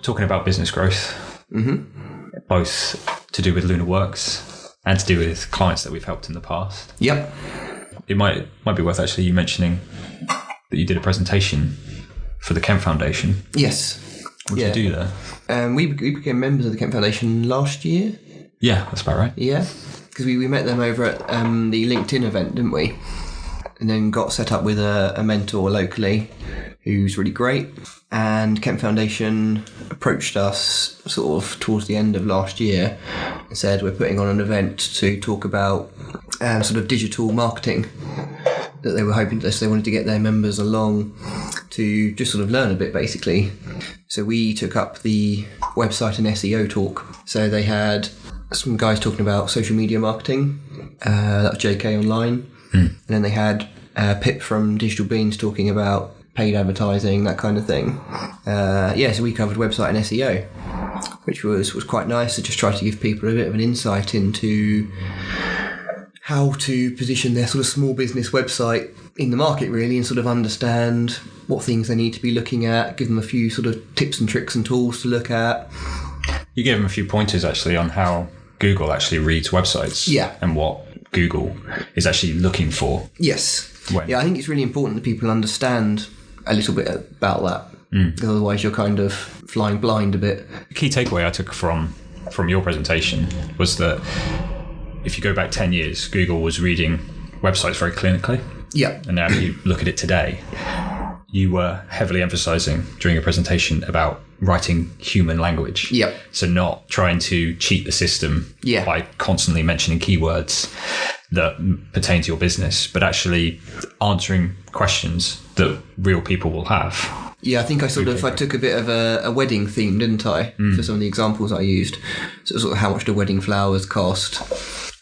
talking about business growth, both to do with Lunar Works and to do with clients that we've helped in the past. Yep. It might be worth actually you mentioning that you did a presentation for the Kent Foundation. Yes. What did you do there? We became members of the Kent Foundation last year. Yeah, that's about right. Yeah, because we met them over at the LinkedIn event, didn't we? And then got set up with a mentor locally who's really great. And Kent Foundation approached us sort of towards the end of last year and said we're putting on an event to talk about sort of digital marketing, that they were hoping that they wanted to get their members along to just sort of learn a bit, basically. So we took up the website and SEO talk. So they had some guys talking about social media marketing, that was JK Online, and then they had Pip from Digital Beans talking about paid advertising, that kind of thing. So we covered website and SEO, which was quite nice to just try to give people a bit of an insight into how to position their sort of small business website in the market, really, and sort of understand what things they need to be looking at, give them a few sort of tips and tricks and tools to look at. You gave them a few pointers actually on how Google actually reads websites, and what Google is actually looking for. Yes. Yeah, I think it's really important that people understand a little bit about that, because otherwise you're kind of flying blind a bit. The key takeaway I took from your presentation was that if you go back 10 years, Google was reading websites very clinically. Yeah. And now if you look at it today, you were heavily emphasizing during your presentation about writing human language. Yep. So not trying to cheat the system by constantly mentioning keywords that pertain to your business, but actually answering questions that real people will have. Yeah, I think I took a bit of a wedding theme, didn't I, for some of the examples I used. So sort of how much do wedding flowers cost?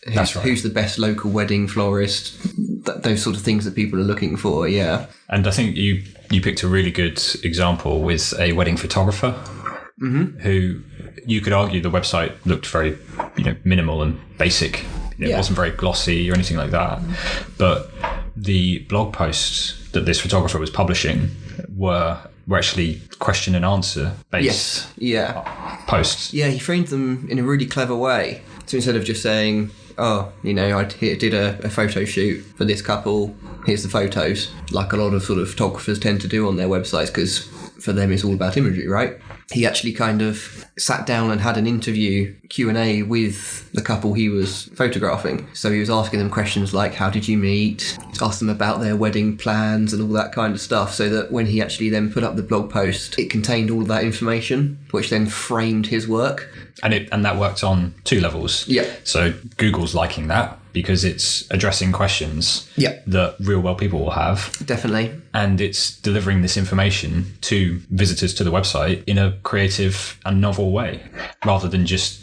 That's right. Who's the best local wedding florist? Those sort of things that people are looking for, yeah. And I think you picked a really good example with a wedding photographer who you could argue the website looked very minimal and basic. It wasn't very glossy or anything like that. But the blog posts that this photographer was publishing were actually question and answer based posts. Yeah, he framed them in a really clever way. So instead of just saying, I did a photo shoot for this couple, here's the photos, like a lot of sort of photographers tend to do on their websites, because for them it's all about imagery, right? He actually kind of sat down and had an interview Q&A with the couple he was photographing. So he was asking them questions like, how did you meet? Asked them about their wedding plans and all that kind of stuff, so that when he actually then put up the blog post, it contained all of that information, which then framed his work. And that worked on two levels. Yeah. So Google's liking that because it's addressing questions that real world people will have. Definitely. And it's delivering this information to visitors to the website in a creative and novel way, rather than just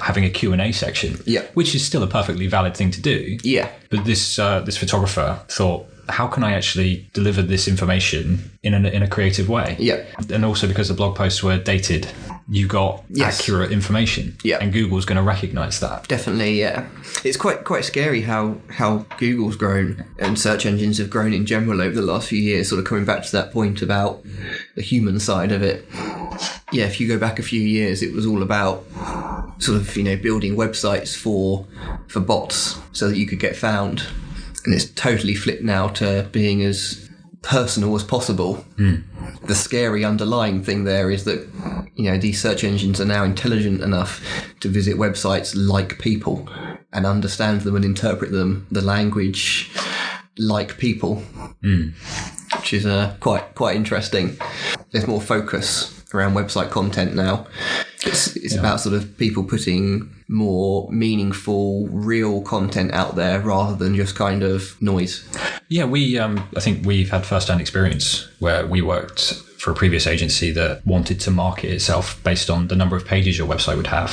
having a Q&A section, which is still a perfectly valid thing to do. Yeah. But this photographer thought, how can I actually deliver this information in a creative way? Yeah. And also because the blog posts were dated, you got accurate information. Yeah. And Google's going to recognize that. Definitely, yeah. It's quite scary how Google's grown and search engines have grown in general over the last few years, sort of coming back to that point about the human side of it. Yeah, if you go back a few years, it was all about sort of, building websites for bots so that you could get found. And it's totally flipped now to being as personal as possible. The scary underlying thing there is that, these search engines are now intelligent enough to visit websites like people and understand them and interpret them, the language like people, which is quite interesting. There's more focus around website content now. It's about sort of people putting more meaningful, real content out there rather than just kind of noise. Yeah, I think we've had first-hand experience where we worked for a previous agency that wanted to market itself based on the number of pages your website would have.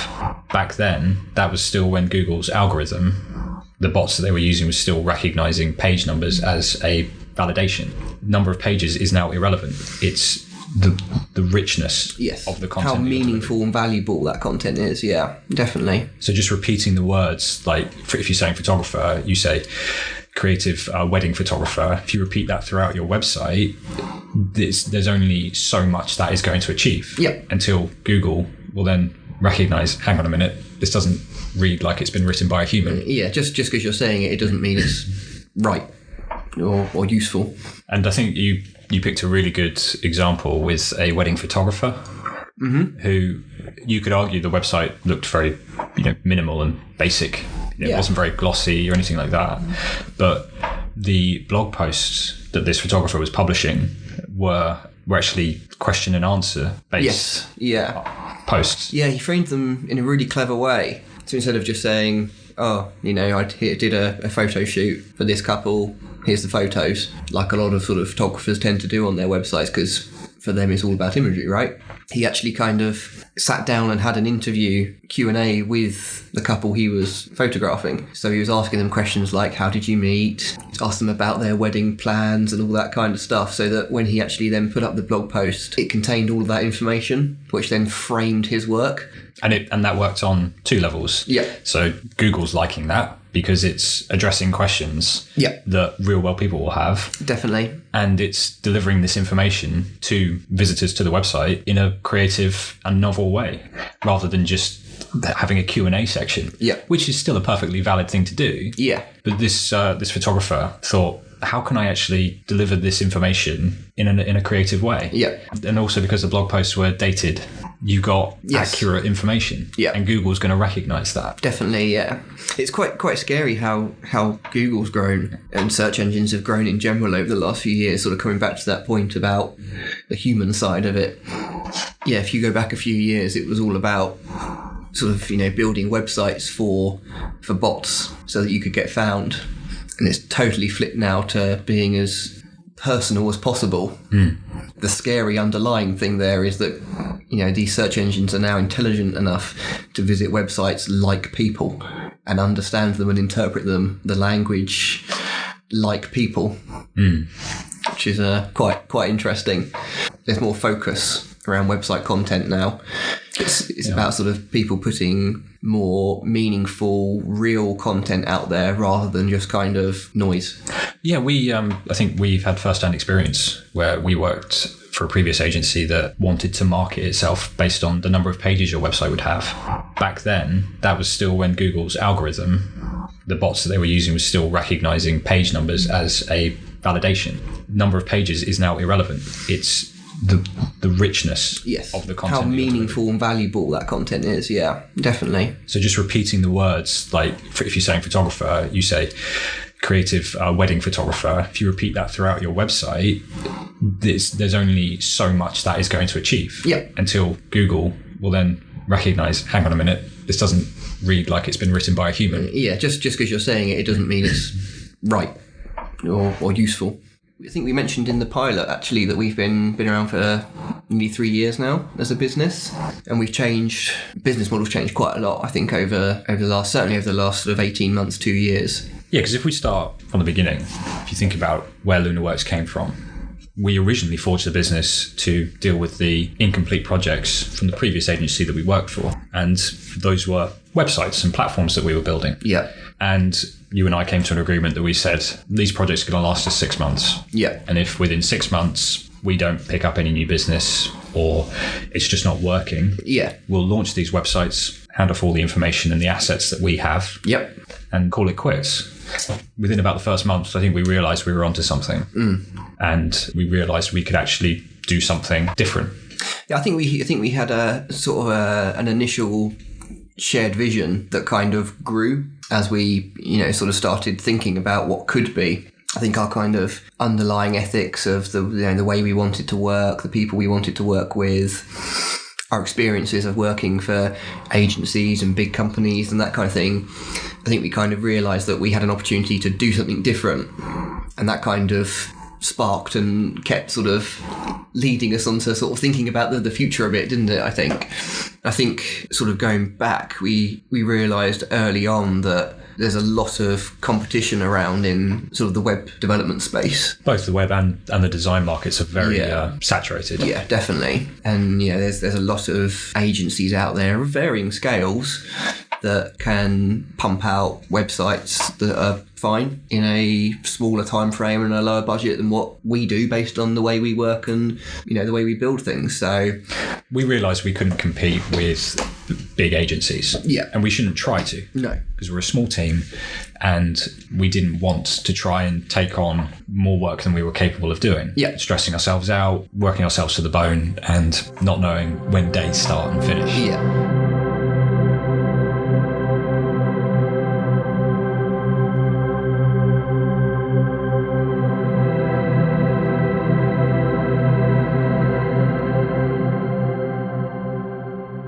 Back then, that was still when Google's algorithm, the bots that they were using, was still recognizing page numbers as a validation. Number of pages is now irrelevant. It's the richness of the content. How meaningful and valuable that content is, yeah, definitely. So just repeating the words, like if you're saying photographer, you say, creative wedding photographer, if you repeat that throughout your website, there's only so much that is going to achieve until Google will then recognize, hang on a minute, this doesn't read like it's been written by a human. Yeah, just because you're saying it doesn't mean it's right or useful. And I think you picked a really good example with a wedding photographer who you could argue the website looked very minimal and basic. It wasn't very glossy or anything like that. But the blog posts that this photographer was publishing were actually question and answer based posts. Yeah, he framed them in a really clever way. So instead of just saying, I did a photo shoot for this couple, here's the photos, like a lot of sort of photographers tend to do on their websites, because for them it's all about imagery, right? He actually kind of sat down and had an interview Q&A with the couple he was photographing. So he was asking them questions like, how did you meet? Asked them about their wedding plans and all that kind of stuff, so that when he actually then put up the blog post, it contained all of that information, which then framed his work. And that worked on two levels. Yeah. So Google's liking that because it's addressing questions that real world people will have. Definitely. And it's delivering this information to visitors to the website in a creative and novel way, rather than just having a Q&A section, which is still a perfectly valid thing to do. Yeah. But this photographer thought, how can I actually deliver this information in a creative way? Yeah. And also because the blog posts were dated, you got accurate information. Yeah. And Google's going to recognize that. Definitely, yeah. It's quite scary how Google's grown and search engines have grown in general over the last few years, sort of coming back to that point about the human side of it. Yeah, if you go back a few years, it was all about sort of, building websites for bots so that you could get found. And it's totally flipped now to being as personal as possible. The scary underlying thing there is that, these search engines are now intelligent enough to visit websites like people and understand them and interpret them, the language like people, which is quite interesting. There's more focus around website content now. It's about sort of people putting more meaningful, real content out there rather than just kind of noise. Yeah, I think we've had first-hand experience where we worked for a previous agency that wanted to market itself based on the number of pages your website would have. Back then, that was still when Google's algorithm, the bots that they were using, was still recognizing page numbers as a validation. Number of pages is now irrelevant. It's the richness of the content. How meaningful and valuable that content is, definitely. So just repeating the words, like if you're saying photographer, you say creative wedding photographer. If you repeat that throughout your website, there's only so much that is going to achieve until Google will then recognize, hang on a minute, this doesn't read like it's been written by a human. Yeah, just because you're saying it doesn't mean it's right or useful. I think we mentioned in the pilot actually that we've been around for nearly 3 years now as a business, and business models changed quite a lot, I think, over the last sort of 18 months, 2 years. Yeah, because if we start from the beginning, if you think about where Lunar Works came from, we originally forged the business to deal with the incomplete projects from the previous agency that we worked for, and those were websites and platforms that we were building. Yeah. And you and I came to an agreement that we said, these projects are going to last us 6 months. Yeah. And if within 6 months we don't pick up any new business or it's just not working, we'll launch these websites, hand off all the information and the assets that we have, and call it quits. Within about the first month, I think we realized we were onto something, and we realized we could actually do something different. Yeah, I think we had a sort of an initial shared vision that kind of grew as we, sort of started thinking about what could be. I think our kind of underlying ethics of the way we wanted to work, the people we wanted to work with, our experiences of working for agencies and big companies and that kind of thing. I think we kind of realised that we had an opportunity to do something different, and that kind of sparked and kept sort of leading us onto sort of thinking about the future a bit, didn't it? I think sort of going back, we realised early on that there's a lot of competition around in sort of the web development space. Both the web and the design markets are very saturated. Yeah, definitely. And there's a lot of agencies out there of varying scales that can pump out websites that are fine in a smaller time frame and a lower budget than what we do based on the way we work and, the way we build things. So we realised we couldn't compete with big agencies. Yeah. And we shouldn't try to. No. Because we're a small team and we didn't want to try and take on more work than we were capable of doing. Yeah. Stressing ourselves out, working ourselves to the bone and not knowing when days start and finish. Yeah.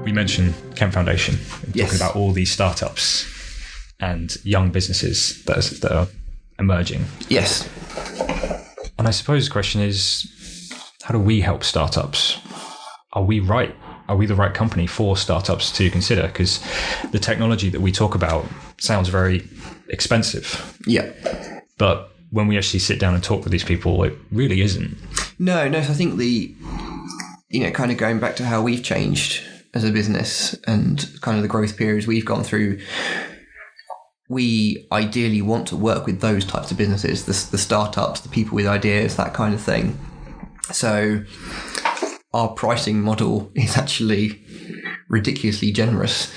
We mentioned Kent Foundation, Yes. talking about all these startups and young businesses that are emerging. Yes. And I suppose the question is, how do we help startups? Are we right? Are we the right company for startups to consider? Because the technology that we talk about sounds very expensive. Yeah. But when we actually sit down and talk with these people, it really isn't. No. So I think kind of going back to how we've changed as a business and kind of the growth periods we've gone through, we ideally want to work with those types of businesses, the startups, the people with ideas, that kind of thing. So our pricing model is actually ridiculously generous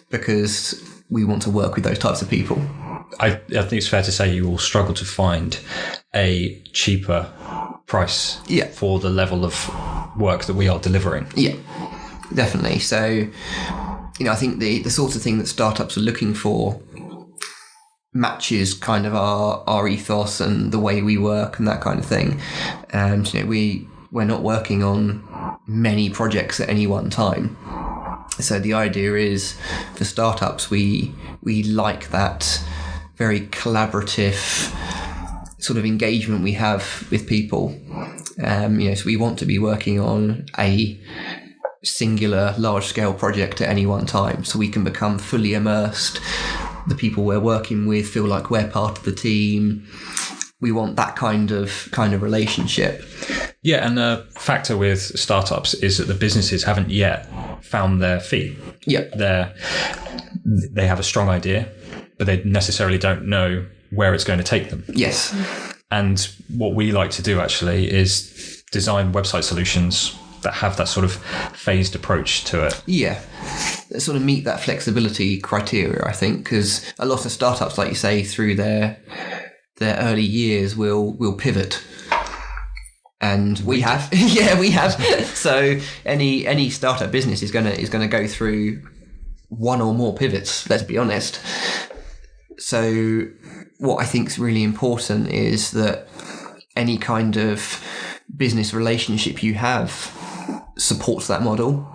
because we want to work with those types of people. I think it's fair to say you will struggle to find a cheaper price for the level of work that we are delivering. Yeah, definitely. So, I think the sort of thing that startups are looking for matches kind of our ethos and the way we work and that kind of thing. And, we're not working on many projects at any one time. So the idea is for startups, we like that very collaborative sort of engagement we have with people. So we want to be working on a singular large-scale project at any one time so we can become fully immersed. The people we're working with feel like we're part of the team. We want that kind of relationship. Yeah, and the factor with startups is that the businesses haven't yet found their feet. Yeah. They have a strong idea, but they necessarily don't know where it's going to take them. Yes. And what we like to do actually is design website solutions that have that sort of phased approach to it. Yeah. That sort of meet that flexibility criteria, I think, because a lot of startups, like you say, through their early years will pivot. And we have. Yeah, we have. So any startup business is gonna go through one or more pivots, let's be honest. So what I think is really important is that any kind of business relationship you have supports that model.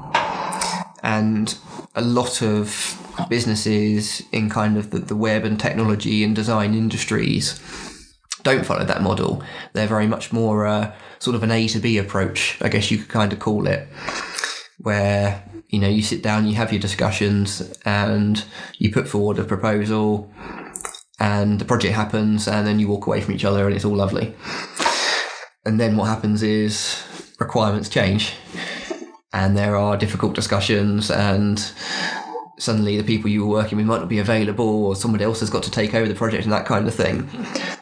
And a lot of businesses in kind of the web and technology and design industries don't follow that model. They're very much more sort of an A to B approach, I guess you could kind of call it, where, you sit down, you have your discussions and you put forward a proposal and the project happens and then you walk away from each other and it's all lovely. And then what happens is requirements change and there are difficult discussions and suddenly the people you were working with might not be available or somebody else has got to take over the project and that kind of thing.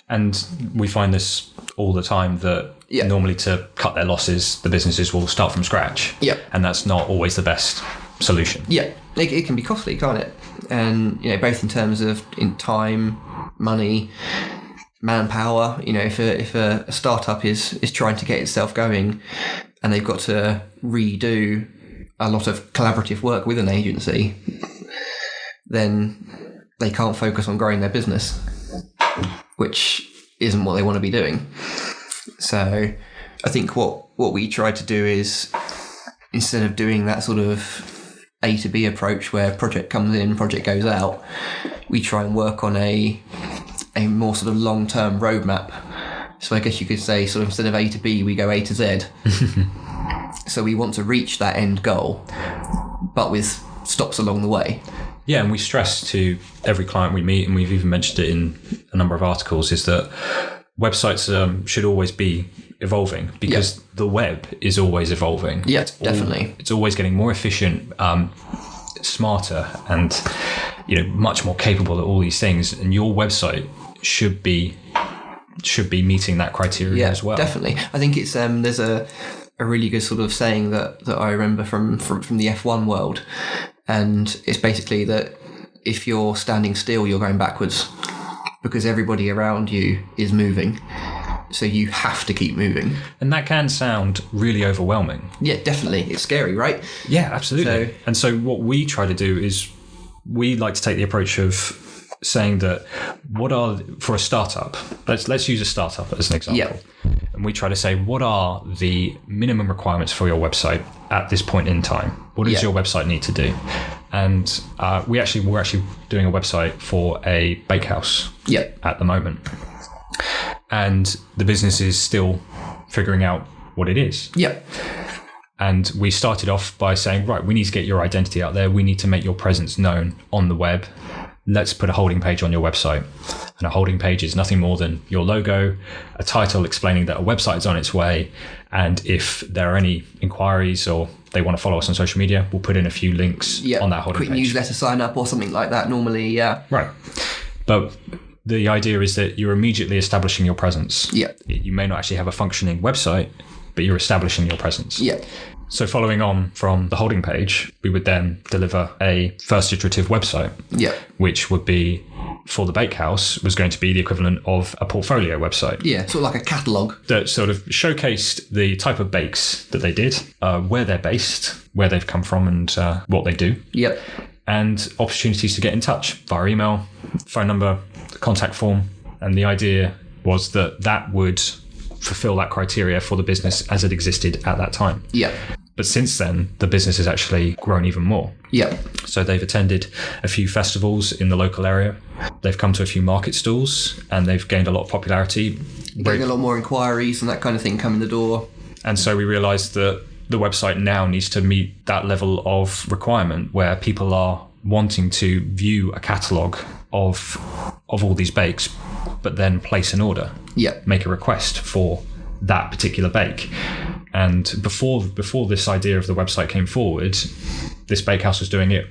And we find this all the time that normally to cut their losses, the businesses will start from scratch. Yeah. And that's not always the best solution. Yeah. It can be costly, can't it? And, both in terms of in time, money, manpower. If a startup is trying to get itself going and they've got to redo a lot of collaborative work with an agency, then they can't focus on growing their business, which isn't what they want to be doing. So I think what we try to do is, instead of doing that sort of A to B approach where project comes in, project goes out, we try and work on a more sort of long-term roadmap. So I guess you could say sort of instead of A to B, we go A to Z. So we want to reach that end goal, but with stops along the way. Yeah, and we stress to every client we meet, and we've even mentioned it in a number of articles, is that websites should always be evolving because the web is always evolving. Yeah, definitely. It's always getting more efficient, smarter, and much more capable at all these things, and your website should be meeting that criteria as well. Definitely. I think it's there's a really good sort of saying that I remember from the F1 world, and it's basically that if you're standing still, you're going backwards because everybody around you is moving. So you have to keep moving. And that can sound really overwhelming. Yeah, definitely. It's scary, right? Yeah, absolutely. So what we try to do is we like to take the approach of saying that for a startup, let's use a startup as an example. Yeah. And we try to say, what are the minimum requirements for your website at this point in time? What does your website need to do? And we're actually doing a website for a bakehouse at the moment. And the business is still figuring out what it is. Yep. And we started off by saying, right, we need to get your identity out there. We need to make your presence known on the web. Let's put a holding page on your website. And a holding page is nothing more than your logo, a title explaining that a website is on its way. And if there are any inquiries or they want to follow us on social media, we'll put in a few links on that holding page. Quick newsletter sign up or something like that normally, yeah. Right. But the idea is that you're immediately establishing your presence. Yeah. You may not actually have a functioning website, but you're establishing your presence. Yeah. So following on from the holding page, we would then deliver a first iterative website, which would be, for the bakehouse, was going to be the equivalent of a portfolio website. Yeah, sort of like a catalogue. That sort of showcased the type of bakes that they did, where they're based, where they've come from, and what they do. Yep. And opportunities to get in touch via email, phone number, contact form. And the idea was that would fulfill that criteria for the business as it existed at that time. Yeah. But since then, the business has actually grown even more. Yeah. So they've attended a few festivals in the local area. They've come to a few market stalls, and they've gained a lot of popularity. Getting a lot more inquiries and that kind of thing coming the door. And so we realised that the website now needs to meet that level of requirement where people are wanting to view a catalogue of all these bakes, but then place an order. Yeah. Make a request for that particular bake. And before this idea of the website came forward, this bakehouse was doing it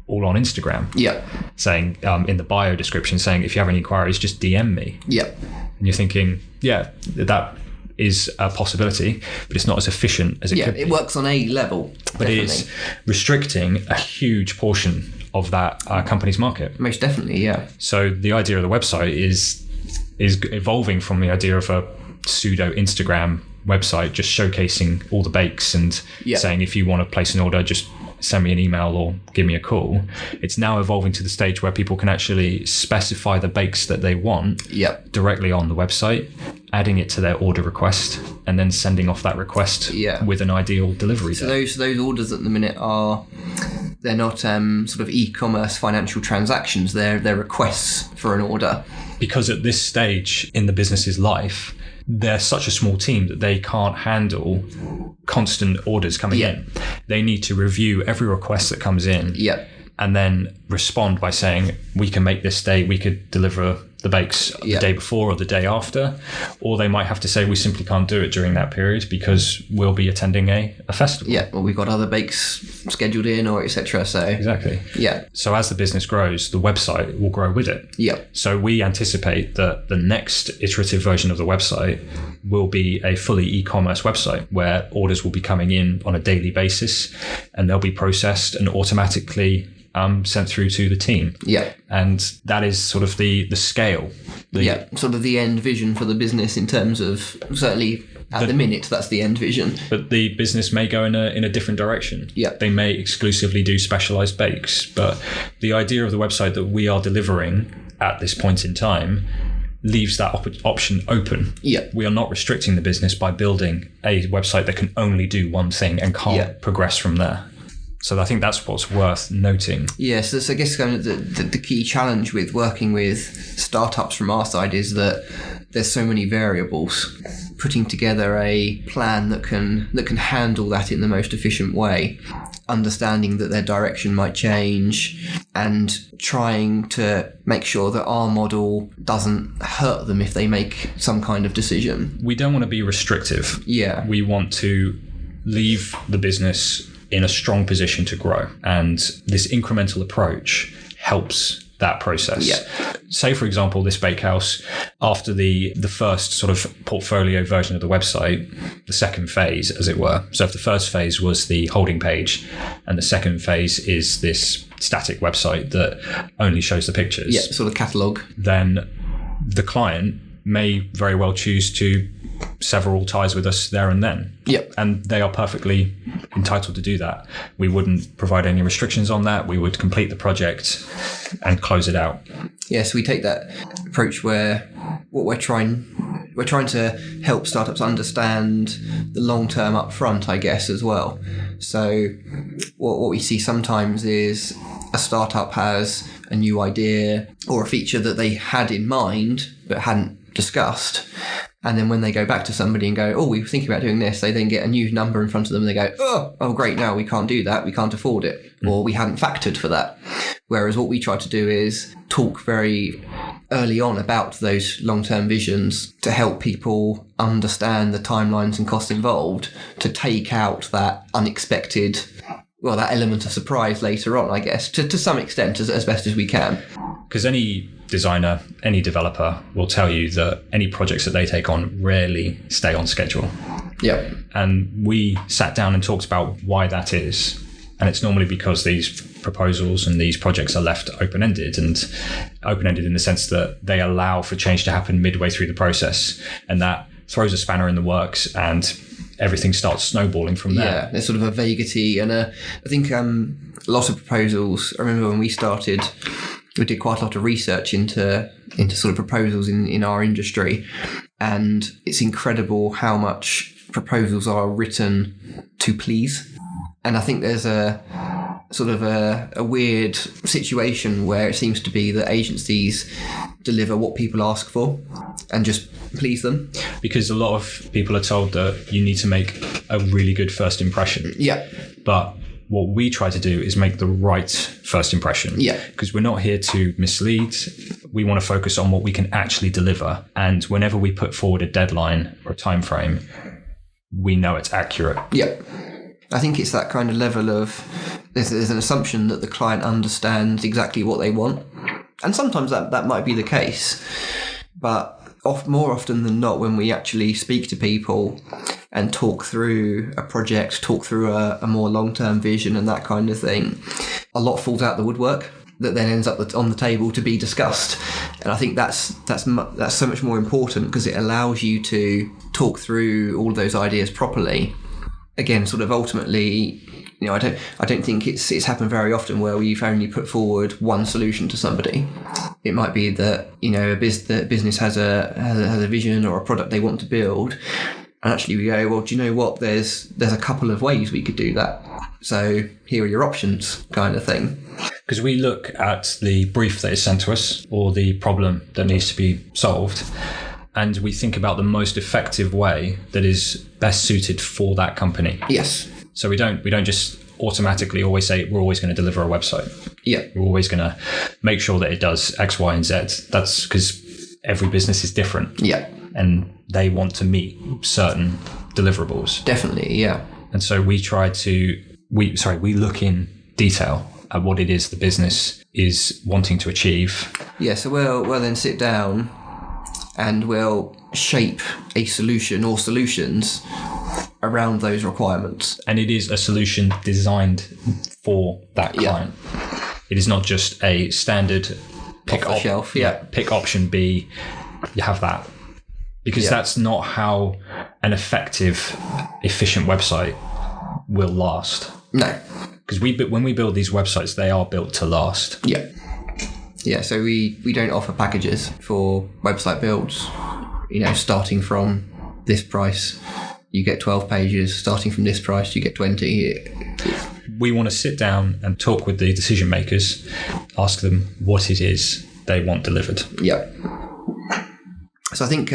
all on Instagram. Yeah. Saying in the bio description, saying, if you have any inquiries, just DM me. Yeah. And you're thinking, yeah, that is a possibility, but it's not as efficient as it could be. It works on a level. But it's restricting a huge portion of that company's market. Most definitely, yeah. So the idea of the website is evolving from the idea of a pseudo Instagram website just showcasing all the bakes and saying, if you want to place an order, just send me an email or give me a call. It's now evolving to the stage where people can actually specify the bakes that they want directly on the website, adding it to their order request, and then sending off that request with an ideal delivery date. So those orders at the minute they're not sort of e-commerce financial transactions. They're requests for an order. Because at this stage in the business's life, they're such a small team that they can't handle constant orders coming in. They need to review every request that comes in and then respond by saying, we can make this date, we could deliver the bakes the day before or the day after. Or they might have to say, we simply can't do it during that period because we'll be attending a festival. Yeah, well, we've got other bakes scheduled in or etc. So exactly. Yeah. So as the business grows, the website will grow with it. Yeah. So we anticipate that the next iterative version of the website will be a fully e-commerce website where orders will be coming in on a daily basis and they'll be processed and automatically sent through to the team. Yeah. And that is sort of the scale. Sort of the end vision for the business in terms of, certainly at the minute, that's the end vision. But the business may go in a different direction. Yeah. They may exclusively do specialized bakes, but the idea of the website that we are delivering at this point in time leaves that option open. Yeah. We are not restricting the business by building a website that can only do one thing and can't progress from there. So I think that's what's worth noting. Yes, so I guess kind of the key challenge with working with startups from our side is that there's so many variables. Putting together a plan that can handle that in the most efficient way, understanding that their direction might change, and trying to make sure that our model doesn't hurt them if they make some kind of decision. We don't want to be restrictive. Yeah. We want to leave the business in a strong position to grow. And this incremental approach helps that process. Yeah. Say, for example, this bakehouse, after the first sort of portfolio version of the website, the second phase, as it were. So if the first phase was the holding page and the second phase is this static website that only shows the pictures. Yeah, sort of catalogue. Then the client may very well choose to sever all ties with us there and then. Yep. And they are perfectly entitled to do that. We wouldn't provide any restrictions on that. We would complete the project and close it out. Yes, we take that approach where what we're trying to help startups understand the long term up front, I guess, as well. So what we see sometimes is a startup has a new idea or a feature that they had in mind but hadn't discussed. And then when they go back to somebody and go, oh, we were thinking about doing this, they then get a new number in front of them and they go, oh great, no, we can't do that. We can't afford it. Or we hadn't factored for that. Whereas what we try to do is talk very early on about those long-term visions to help people understand the timelines and costs involved, to take out that unexpected, well, that element of surprise later on, I guess, to some extent, as best as we can. Because any designer, any developer will tell you that any projects that they take on rarely stay on schedule. Yeah. And we sat down and talked about why that is. And it's normally because these proposals and these projects are left open-ended, and open-ended in the sense that they allow for change to happen midway through the process. And that throws a spanner in the works and everything starts snowballing from there. Yeah, there's sort of a vaguity. And I think a lot of proposals, I remember when we started, we did quite a lot of research into sort of proposals in our industry. And it's incredible how much proposals are written to please. And I think there's a sort of a weird situation where it seems to be that agencies deliver what people ask for and just please them. Because a lot of people are told that you need to make a really good first impression. Yeah. But what we try to do is make the right first impression. Yeah. Because we're not here to mislead. We want to focus on what we can actually deliver. And whenever we put forward a deadline or a time frame, we know it's accurate. Yeah. I think it's that kind of level of, there's an assumption that the client understands exactly what they want. And sometimes that might be the case. But more often than not, when we actually speak to people and talk through a project, talk through a more long-term vision and that kind of thing, a lot falls out the woodwork that then ends up on the table to be discussed. And I think that's so much more important, because it allows you to talk through all of those ideas properly. Again, sort of ultimately, I don't think it's happened very often where we've only put forward one solution to somebody. It might be that the business has a vision or a product they want to build, and actually we go, well, do you know what? There's a couple of ways we could do that. So here are your options, kind of thing. Because we look at the brief that is sent to us or the problem that needs to be solved, and we think about the most effective way that is best suited for that company. Yes. So we don't just automatically always say we're always going to deliver a website. Yeah. We're always going to make sure that it does X, Y, and Z. That's because every business is different. Yeah. And they want to meet certain deliverables. Definitely, yeah. And so we look in detail at what it is the business is wanting to achieve. Yeah, so we'll then sit down and we'll shape a solution or solutions around those requirements. And it is a solution designed for that client. Yeah. It is not just a standard pick off the shelf. Yeah. Pick option B, you have that. Because that's not how an effective, efficient website will last. No. Because when we build these websites, they are built to last. Yeah. Yeah, so we don't offer packages for website builds. Starting from this price, you get 12 pages. Starting from this price, you get 20. We want to sit down and talk with the decision makers, ask them what it is they want delivered. Yeah. So I think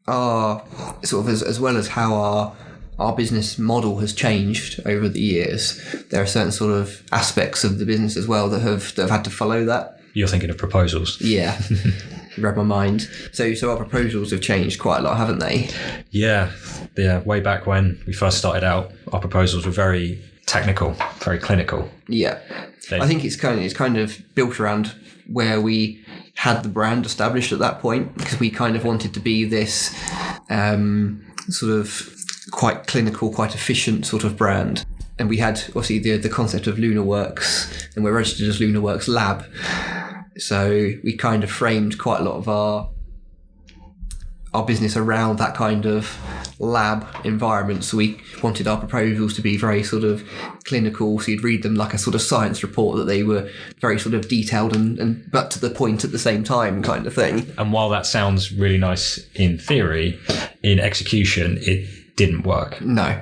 our sort of as well as how our business model has changed over the years, there are certain sort of aspects of the business as well that have had to follow that. You're thinking of proposals. Yeah. Read my mind. So our proposals have changed quite a lot, haven't they? Yeah. Way back when we first started out, our proposals were very technical, very clinical. Yeah. I think it's kind of built around where we had the brand established at that point, because we kind of wanted to be this sort of quite clinical, quite efficient sort of brand. And we had obviously the concept of Lunar Works, and we're registered as Lunar Works Lab. So we kind of framed quite a lot of our business around that kind of lab environment. So we wanted our proposals to be very sort of clinical. So you'd read them like a sort of science report, that they were very sort of detailed and but to the point at the same time kind of thing. And while that sounds really nice in theory, in execution, it didn't work. No.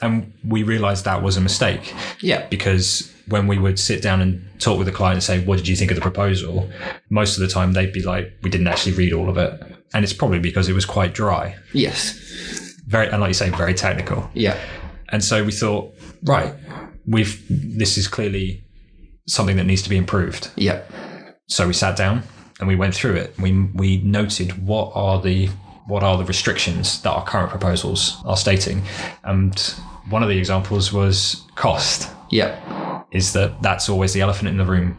And we realized that was a mistake. Yeah. Because when we would sit down and talk with the client and say, what did you think of the proposal? Most of the time they'd be like, we didn't actually read all of it. And it's probably because it was quite dry. Yes. And like you say, very technical. Yeah. And so we thought, right, this is clearly something that needs to be improved. Yeah. So we sat down and we went through it. We noted what are the restrictions that our current proposals are stating. And one of the examples was cost. Yeah. Is that's always the elephant in the room.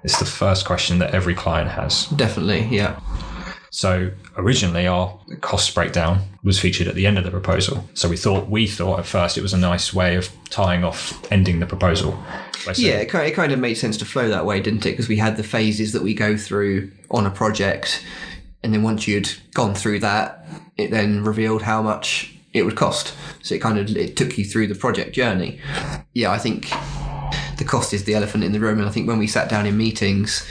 It's the first question that every client has. Definitely, yeah. So originally our cost breakdown was featured at the end of the proposal. So we thought at first it was a nice way of ending the proposal. Yeah, it kind of made sense to flow that way, didn't it? Because we had the phases that we go through on a project, and then once you'd gone through that, it then revealed how much it would cost. So it took you through the project journey. Yeah, I think the cost is the elephant in the room, and I think when we sat down in meetings,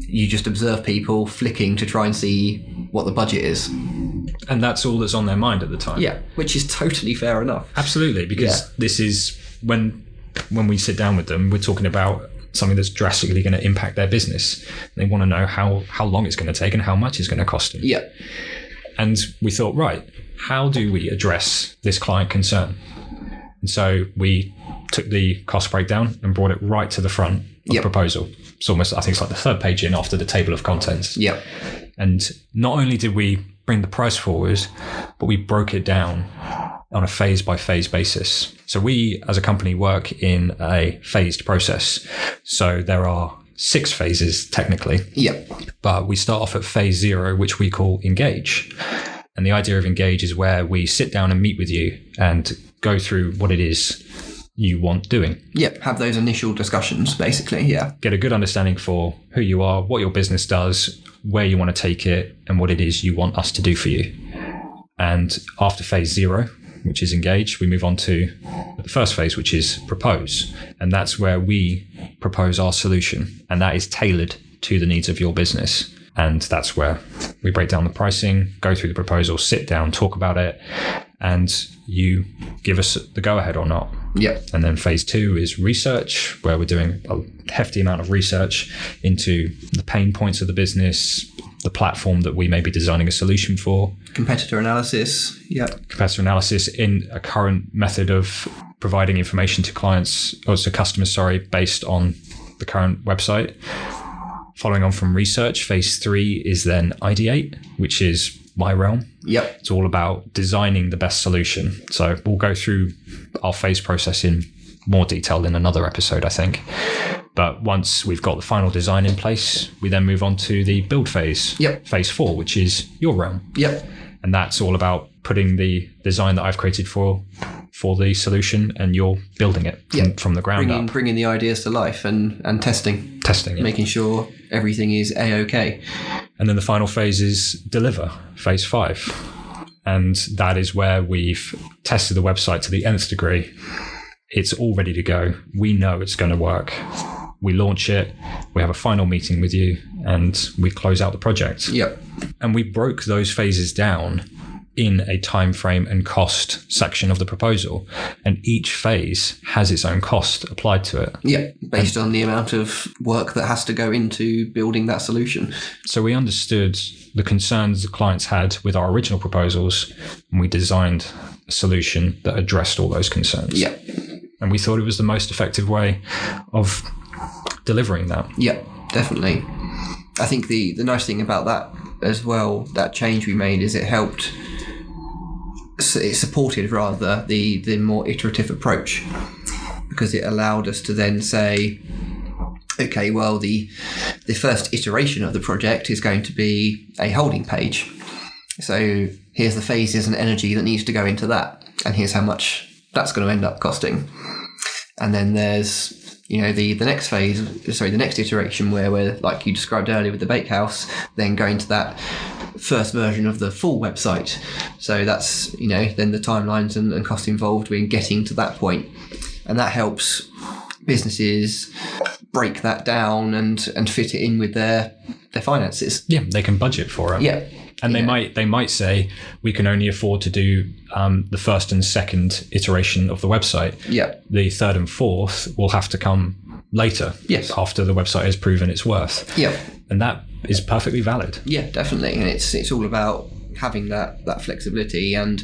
you just observe people flicking to try and see what the budget is. And that's all that's on their mind at the time. Yeah, which is totally fair enough. Absolutely, because this is when we sit down with them, we're talking about something that's drastically going to impact their business. They want to know how long it's going to take and how much it's going to cost them. Yeah. And we thought, right, how do we address this client concern? And so we took the cost breakdown and brought it right to the front of the proposal. It's almost, I think it's like the third page in after the table of contents. Yeah. And not only did we bring the price forward, but we broke it down on a phase by phase basis. So we as a company work in a phased process. So there are 6 phases technically. Yeah. But we start off at phase 0, which we call engage. And the idea of engage is where we sit down and meet with you and go through what it is you want doing. Yep, have those initial discussions, basically, yeah. Get a good understanding for who you are, what your business does, where you want to take it, and what it is you want us to do for you. And after phase 0, which is engage, we move on to the first phase, which is propose. And that's where we propose our solution. And that is tailored to the needs of your business. And that's where we break down the pricing, go through the proposal, sit down, talk about it, and you give us the go-ahead or not. Yeah. And then phase 2 is research, where we're doing a hefty amount of research into the pain points of the business, the platform that we may be designing a solution for. Competitor analysis. Yeah. Competitor analysis in a current method of providing information to customers, based on the current website. Following on from research, phase 3 is then ideate, which is my realm. Yep. It's all about designing the best solution. So we'll go through our phase process in more detail in another episode, I think. But once we've got the final design in place, we then move on to the build phase. Yep. Phase 4, which is your realm. Yep. And that's all about putting the design that I've created for the solution, and you're building it from the ground up. Bringing the ideas to life and testing. Testing, yeah. Making sure everything is A-OK. And then the final phase is deliver, phase 5. And that is where we've tested the website to the nth degree. It's all ready to go. We know it's going to work. We launch it, we have a final meeting with you, and we close out the project. Yep. And we broke those phases down in a time frame and cost section of the proposal, and each phase has its own cost applied to it. Yeah, based on the amount of work that has to go into building that solution. So we understood the concerns the clients had with our original proposals, and we designed a solution that addressed all those concerns. Yeah. And we thought it was the most effective way of delivering that. Yeah, definitely. I think the nice thing about that as well, that change we made, is it helped it supported rather the more iterative approach, because it allowed us to then say, okay, well, the first iteration of the project is going to be a holding page. So here's the phases and energy that needs to go into that, and here's how much that's going to end up costing. And then there's the next the next iteration where we're, like you described earlier with the bakehouse, then going to that first version of the full website. So that's, then the timelines and cost involved in getting to that point. And that helps businesses break that down and fit it in with their finances. Yeah, they can budget for it. Yeah. And they might say, we can only afford to do the first and second iteration of the website. Yeah. The third and fourth will have to come later. Yes. After the website has proven its worth. Yeah. And that is perfectly valid. Yeah, definitely. And it's all about having that flexibility and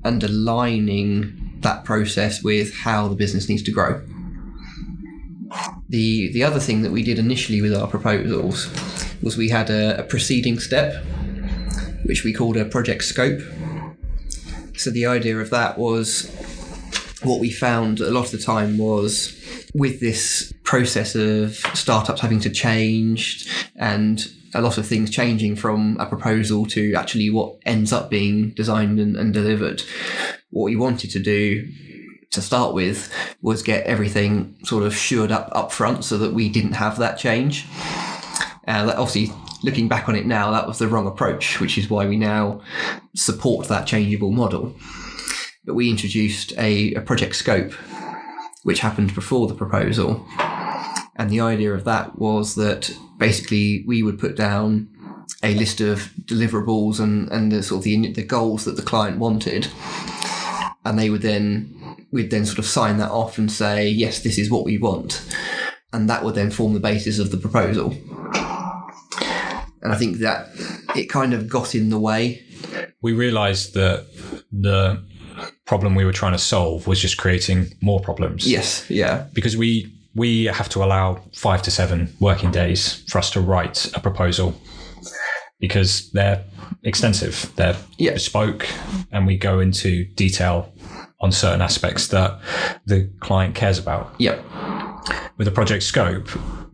aligning that process with how the business needs to grow. The other thing that we did initially with our proposals was we had a preceding step, which we called a project scope. So the idea of that was, what we found a lot of the time was, with this process of startups having to change and a lot of things changing from a proposal to actually what ends up being designed and delivered, what we wanted to do to start with was get everything sort of shored up front so that we didn't have that change. That obviously, looking back on it now, that was the wrong approach, which is why we now support that changeable model. But we introduced a project scope, which happened before the proposal. And the idea of that was that basically we would put down a list of deliverables and the sort of the goals that the client wanted. And we'd then sort of sign that off and say, yes, this is what we want. And that would then form the basis of the proposal. And I think that it kind of got in the way. We realised that the problem we were trying to solve was just creating more problems. Yes, yeah. Because we have to allow 5 to 7 working days for us to write a proposal, because they're extensive, they're bespoke, and we go into detail on certain aspects that the client cares about. Yep. With the project scope,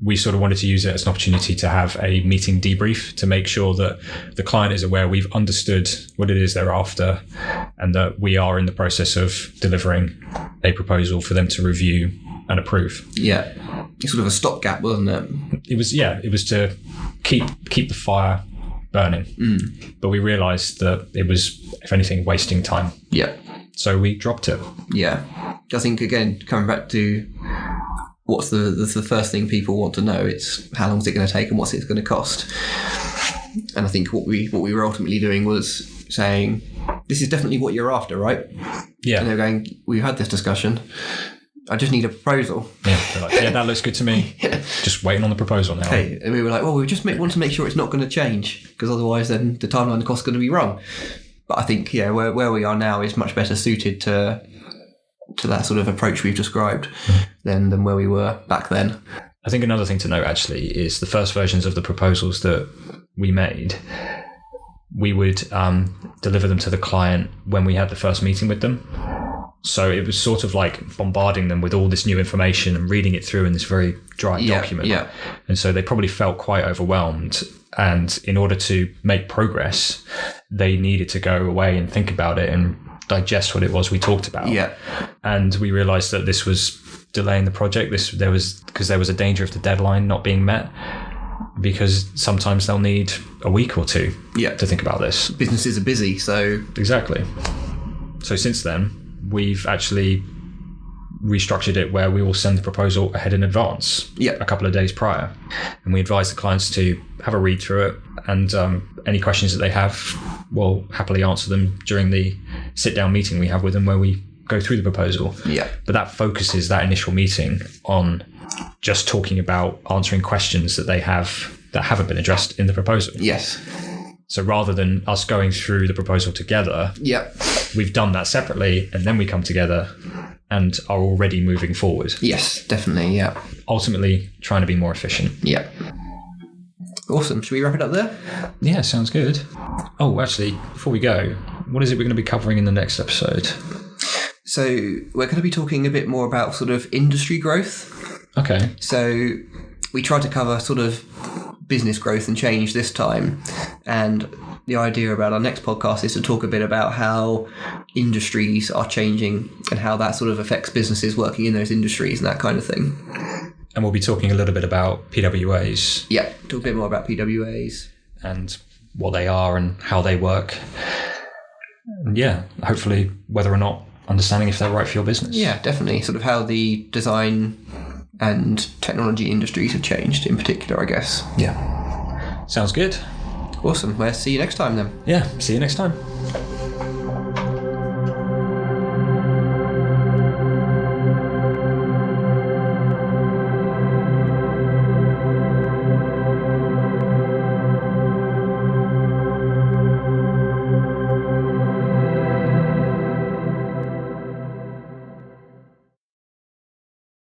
we sort of wanted to use it as an opportunity to have a meeting debrief to make sure that the client is aware we've understood what it is they're after, and that we are in the process of delivering a proposal for them to review and approve. Yeah. It's sort of a stopgap, wasn't it? It was to keep the fire burning. But we realized that it was, if anything, wasting time. Yeah. So we dropped it. Yeah. I think, again, coming back to what's the first thing people want to know, it's how long is it going to take and what's it going to cost. And I think what we were ultimately doing was saying, this is definitely what you're after, right? Yeah. And they're going, we've had this discussion. I just need a proposal. Yeah, they're like, yeah, that looks good to me. Just waiting on the proposal now. Okay. And we were like, well, we just want to make sure it's not going to change, because otherwise then the timeline and cost is going to be wrong. But I think, where we are now is much better suited to that sort of approach we've described than where we were back then. I think another thing to note actually is the first versions of the proposals that we made, we would deliver them to the client when we had the first meeting with them. So it was sort of like bombarding them with all this new information and reading it through in this very dry document. Yeah. And so they probably felt quite overwhelmed. And in order to make progress, they needed to go away and think about it and digest what it was we talked about. Yeah. And we realized that this was delaying the project. There was a danger of the deadline not being met, because sometimes they'll need a week or two to think about this. Businesses are busy, so... Exactly. So since then, we've actually restructured it where we will send the proposal ahead in advance, a couple of days prior. And we advise the clients to have a read through it, and any questions that they have, we'll happily answer them during the sit-down meeting we have with them, where we go through the proposal. Yeah. But that focuses that initial meeting on just talking about answering questions that they have that haven't been addressed in the proposal. Yes. So rather than us going through the proposal together, we've done that separately, and then we come together and are already moving forward. Yes, definitely, yeah. Ultimately, trying to be more efficient. Yeah. Awesome. Should we wrap it up there? Yeah, sounds good. Oh, actually, before we go, what is it we're going to be covering in the next episode? So we're going to be talking a bit more about sort of industry growth. Okay. So we try to cover sort of business growth and change this time. And the idea about our next podcast is to talk a bit about how industries are changing and how that sort of affects businesses working in those industries and that kind of thing. And we'll be talking a little bit about PWAs. Yeah, talk a bit more about PWAs. And what they are and how they work. And yeah, hopefully whether or not understanding if they're right for your business. Yeah, definitely. Sort of how the design and technology industries have changed in particular, I guess. Yeah. Sounds good. Awesome. Well, see you next time then. Yeah, see you next time.